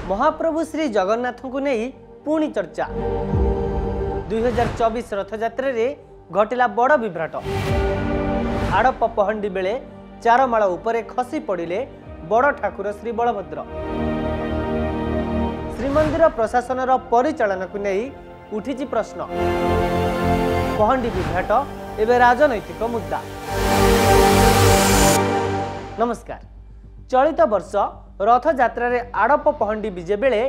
महाप्रभु श्री जगन्नाथ को नहीं पुणी चर्चा 2024 रथयात्रा रे घटिला बड़ विभ्राट। आड़प पहंडी बेले चारमाळ उपरे खसी पड़िले बड़ ठाकुर श्री बलभद्र। श्रीमंदिर प्रशासन परिचालन को नहीं उठी प्रश्न। पहंडी विभ्राट एवं राजनैतिक मुद्दा। नमस्कार। चलित वर्ष रथयात्रा रे आड़प पहंडी विजे बेले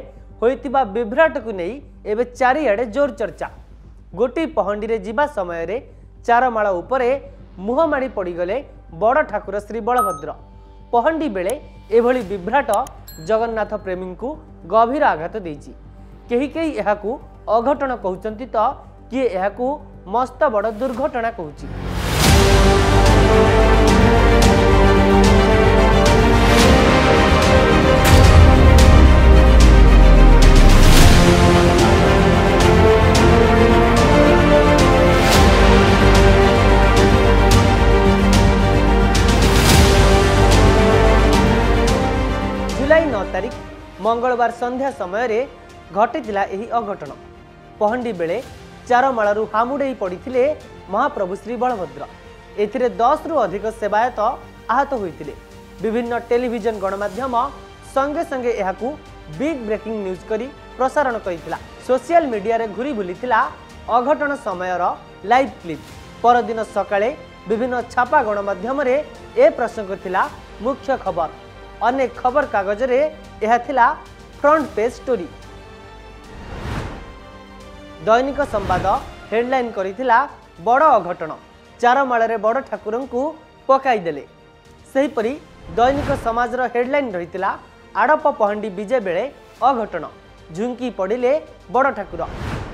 होइतिबा विभ्राट को नहीं एवं चारिआडे जोर चर्चा। गोटी पहंडी रे जिबा समय रे चारमाळ उपरे मुह माड़ी पड़गले बड़ ठाकुर श्री बलभद्र। पहंडी बेले एभली विभ्राट जगन्नाथ प्रेमी को गभीर आघात देइछि। केही केही एहाकू अघटन कहउचंती तो किए एहाकू मस्त बड़ दुर्घटना कहउछि। जुलाई 9 तारिख मंगलवार संध्या समय रे घटिथिला एही अघटन। पहंडी बेले चारमाळरू हामुडेई पड़िथिले महाप्रभु श्री बलभद्र। एथिरे 10 रु अधिक सेवायत आहत होइथिले। विभिन्न टेलीविजन गणमाध्यम संगे संगे एहाकू बिग ब्रेकिंग न्यूज करी प्रसारण करिथिला। सोशल मीडिया रे घुरी बुलिथिला अघटन समयर लाइव क्लिप। परदिन सकाळे विभिन्न छापा गणमाध्यम रे ए प्रसंग थिला मुख्य खबर। अनेक खबर कागज रे यह थिला फ्रंट पेज स्टोरी। दैनिक संवाद हेडलाइन करिथिला बड़ अघटन, चारमाळ रे बड़ ठाकुरन को पकाई देले। सेहीपरि दैनिक समाज रो हेडलाइन रहिथिला आड़प पहंडी विजे बेले अघटन, झुंकी पड़िले बड़ ठाकुर।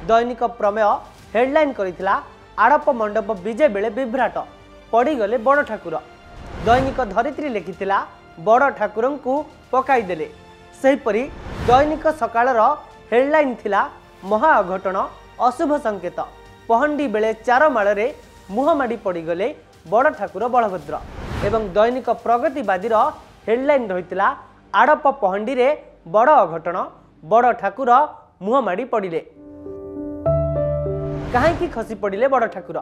दैनिक प्रमेय हेडलाइन करिथिला आड़प मंडप विजे बेले विभ्राट, पड़ीगले बड़ ठाकुर। दैनिक धरित्री लिखिथिला बड़ ठाकुरन को पकाई देले। सेहीपरि दैनिक सकाळर हेडलाइन थिला महा अघटन, अशुभ संकेत। पहंडी बेले चारमाळ रे मुह माड़ी पड़ीगले बड़ ठाकुर बलभद्र। एवं दैनिक प्रगतिवादी हेडलाइन रहिथिला आड़प पहंडी रे बड़ अघटन, बड़ ठाकुर मुह माड़ी पड़िले। काहेकि खसी पड़िले बड़ ठाकुर,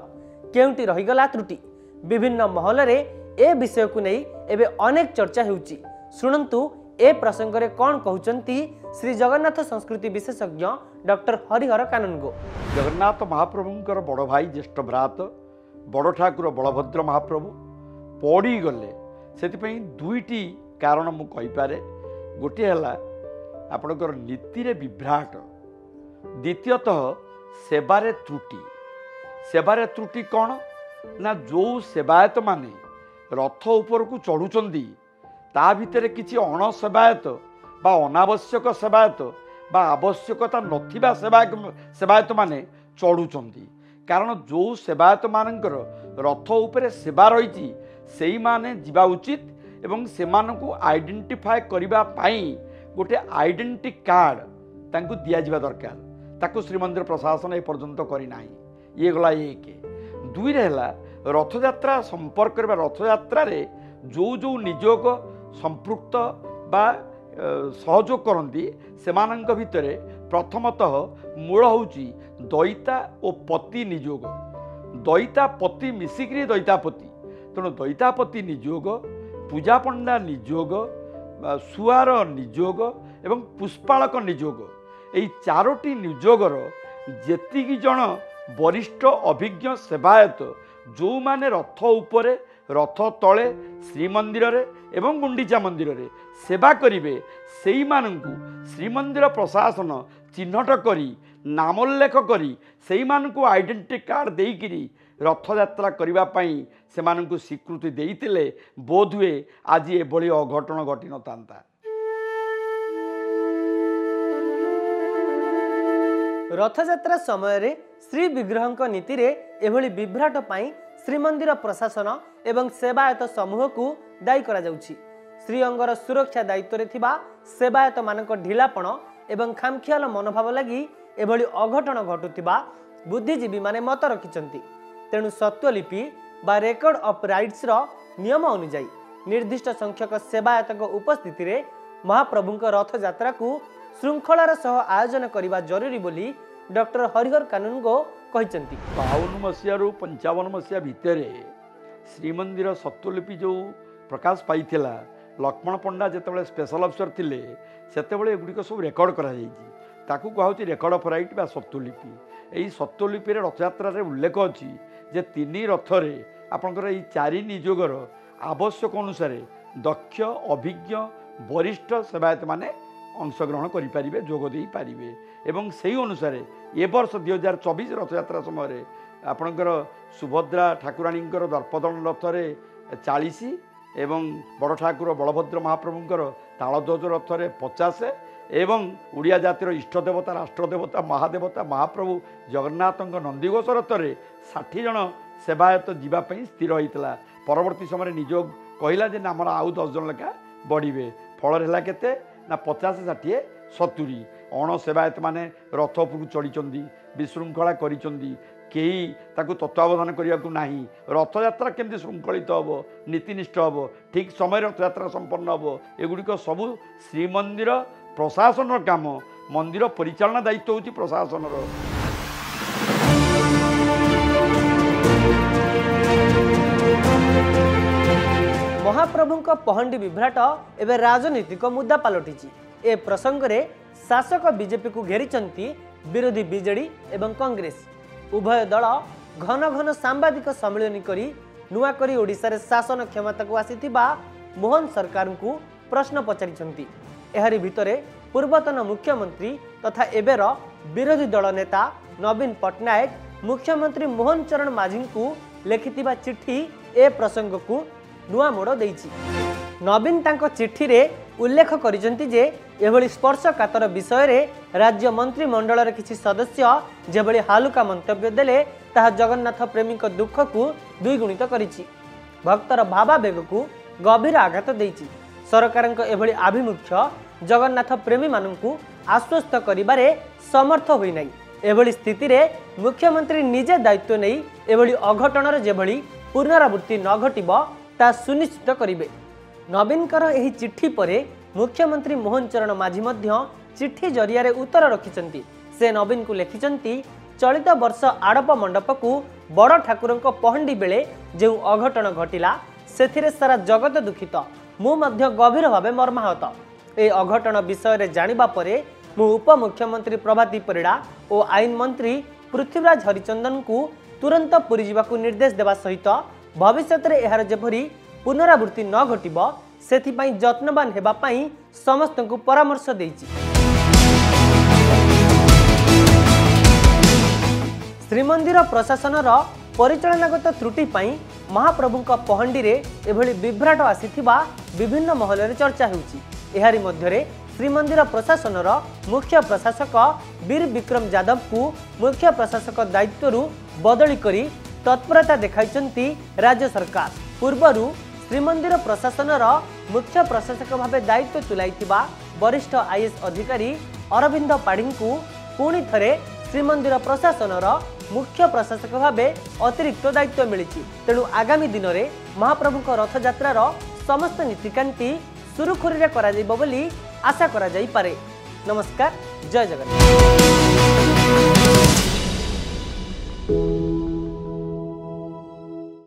केउंटी रहिगला त्रुटि? विभिन्न महल रे ए विषय को नहीं एबे अनेक चर्चा हेउची। सुनंतु ए प्रसंग रे कौन कहउचंती श्री जगन्नाथ संस्कृति विशेषज्ञ डॉक्टर हरिहर काननगो। जगन्नाथ महाप्रभुंकर बड़ भाई ज्येष्ठ भ्रात बड़ ठाकुर बलभद्र महाप्रभु पड़ी गले। सेतिपई दुईटी कारण मु कहि पारे। गोटे हला आपनकर नीति रे विभ्राट, द्वितीयतः सेवारे त्रुटि। सेवारे त्रुटि कौन ना जो सेवायत माने रथ ऊपर को चढ़ुचंदी ता भितर किछि अण सेवायत बा अनावश्यक सेवायत बा आवश्यकता नथिबा सेवायत माने चढ़ुचंदी। कारण जो सेवायत मानकर रथ ऊपर सेवा रही सेई माने जीवा उचित एवं सेमानकु आइडेंटिफाई करिबा पाई गोटे आइडेंटिटी कार्ड तांकु दिया जिबा दरकार। ताकु श्रीमंदिर प्रशासन ए पर्यंत करि नाही। ये गला एक। दुई रहला रथयात्रा संपर्क रथयात्रा रे जो जो निजोग संपृक्त बा सहयोग करती सेमानंक भितरे प्रथमतः मूल होची दैता और पति निजोग। दैता पति मिसिक्री दैतापति। तेणु दैतापति निजोग, पूजा पंडा निजोग, सुआर निजोग एवं पुष्पालक निजोग। यही चारोटी निजोगर जेतिकी जन वरिष्ठ अभिज्ञ सेवायत जो माने रथ उपरे रथ तले श्रीमंदिर रे एवं गुंडीचा मंदिर रे सेवा करिवे सेई मानंकु श्रीमंदिर प्रशासन चिन्हट करी नामोल्लेख करी सेई मानंकु आइडेंटिटी कार्ड देइकिरी रथयात्रा करिबा पई सेमानंकु स्वीकृति देइतिले बोधुए आज एभली अघटन घटी नतांता। रथयात्रा समय रे श्री विग्रहंक नीति रे एभली विभ्राट पाई श्रीमंदिर प्रशासन एवं सेवायत समूह को दायी करा जाउछि। श्रीअंगर सुरक्षा दायित्व रे थिबा सेवायत मानक ढिलापण एवं खामखियाल मनोभाव लगी एभली अघटन घटुथिबा बुद्धिजीवी माने मत रखिचंती। तेणु सत्वलिपि बा रेकर्ड ऑफ राइट्स रो नियम अनुसार निर्दिष्ट संख्यक सेवायतक उपस्थिति रे महाप्रभुंक रथ यात्रा को श्रृंखलार सह आयोजन करने जरूरी बोली डॉक्टर हरिहर कानूनगो कहते। 52 मसीह रु 55 मसीहा भितर श्रीमंदिर सत्वलिपि जो प्रकाश पाई लक्ष्मण पंडा जिते स्पेशल अफिसर थिले सेतेबेले एगुड़िक सब रेकर्ड कराई कहूँ रेकर्ड ऑफ राइट बा सत्वलिपि। यही सत्वलिपि रथयात्रा उल्लेख अच्छी जे 3 रथरे आपंकर यही 4 निजोगर आवश्यक अनुसार दक्ष अभिज्ञ वरिष्ठ सेवायत माने अंशग्रहण करें जोगदे पारे एवं से अनुसार ए वर्ष 2024 रथयात्रा समय आपणकर सुभद्रा ठाकुराणी दर्पदन रथरे 40 एवं बड़ ठाकुर बलभद्र महाप्रभुंकर तालध्वज रथरे 50 एवं उड़िया जातिर इष्टदेवता राष्ट्रदेवता महादेवता महाप्रभु जगन्नाथ नंदीघोष रथरे 60 जन सेवायत जीवाई स्थिर होता। परवर्ती समय निजोग कहला जे आमर आउ 10 जन लेखा बढ़े फल है केते ना 50 60 70 अण सेवायत माने रथ उपरू चढ़ी विशृंखला करी तत्वावधान करने को नहीं। रथयात्रा केमती श्रृंखलित हम नीतिनिष्ठ हम ठीक समय रथयात्रा संपन्न हम एगुड़िक सबू श्रीमंदिर प्रशासन काम मंदिर परिचालना दायित्व होची प्रशासन। महाप्रभु पहंडी विभ्राट एवं राजनीतिक मुद्दा पलटि। ए प्रसंग में शासक बीजेपी को घेरी विरोधी बीजेडी एवं कांग्रेस उभय दल घन घन सांबादिक सम्मिलन करी नुआ करी ओडिशा रे शासन क्षमता को आसीथिबा मोहन सरकार को प्रश्न पचारिछंती। एहारी भितरे पूर्वतन मुख्यमंत्री तथा एबेर विरोधी दल नेता नवीन पट्टनायक मुख्यमंत्री मोहन चरण माझी को लिखिथिबा चिट्ठी ए प्रसंग को नुआ मोड़ देइछि। नवीन तांको चिट्ठी रे उल्लेख करिसेंती जे एभली स्पर्शकातर विषय रे राज्य मंत्रिमंडल किसी सदस्य जेभली हालुका मंतव्य देले ताहा जगन्नाथ प्रेमी दुख को द्विगुणित करिछि। भक्तर भावावेग को गभीर आघात देइछि। सरकारक एभली आभिमुख्य जगन्नाथ प्रेमी माननकु आश्वस्त करिबारे समर्थ होई नै। एभली स्थिति रे मुख्यमंत्री निजे दायित्व नै एभली अघटनर जेभली पुनरावृत्ति न घटिबो ता सुनिश्चित करिवे। नवीनकर एही चिट्ठी परे मुख्यमंत्री मोहन चरण माझी मध्य चिट्ठी जरिया उत्तर रखिछंती। से नवीन को लिखिछंती चलित वर्ष आड़प मंडप को बड़ ठाकुर पहंडी बेले जो अघटन घटिला सेथिरे सारा जगत दुखित मु मध्य गभीर भावे मर्माहत। ए अघटन विषय रे जानिबा परे मु उपमुख्यमंत्री प्रभाती परिड़ा और आईन मंत्री पृथ्वीराज हरिचंदन को तुरंत पुरी जावाकू निर्देश देवा सहित भविष्य में एहार जेपरी पुनरावृत्ति न घटिबो सेथिपाई जत्नवान हेबा पाई समस्त को परामर्श देइछि। श्रीमंदिर प्रशासनर परिचालनागत त्रुटि पाई महाप्रभुंक पहंडी रे एभली विभ्राट आसीथिबा विभिन्न महल रे चर्चा हेउछि। एहारी मध्यरे श्रीमंदिर प्रशासनर मुख्य प्रशासक वीर विक्रम यादव को मुख्य प्रशासक दायित्व बदली करी तत्परता देखाइछंती राज्य सरकार। पूर्वरु श्रीमंदिर प्रशासनर मुख्य प्रशासक भावे दायित्व तुलाइथिबा वरिष्ठ आईएएस अधिकारी अरविंद पाढ़ी को पुणी थरे श्रीमंदिर प्रशासनर मुख्य प्रशासक भावे अतिरिक्त दायित्व मिलिछि। तेणु आगामी दिन में महाप्रभुक रथयात्रार समस्त नीतिकांति सुरुखुरी रे करा जाइबो बोली आशा करा जाई पारे। नमस्कार, जय जगन्नाथ।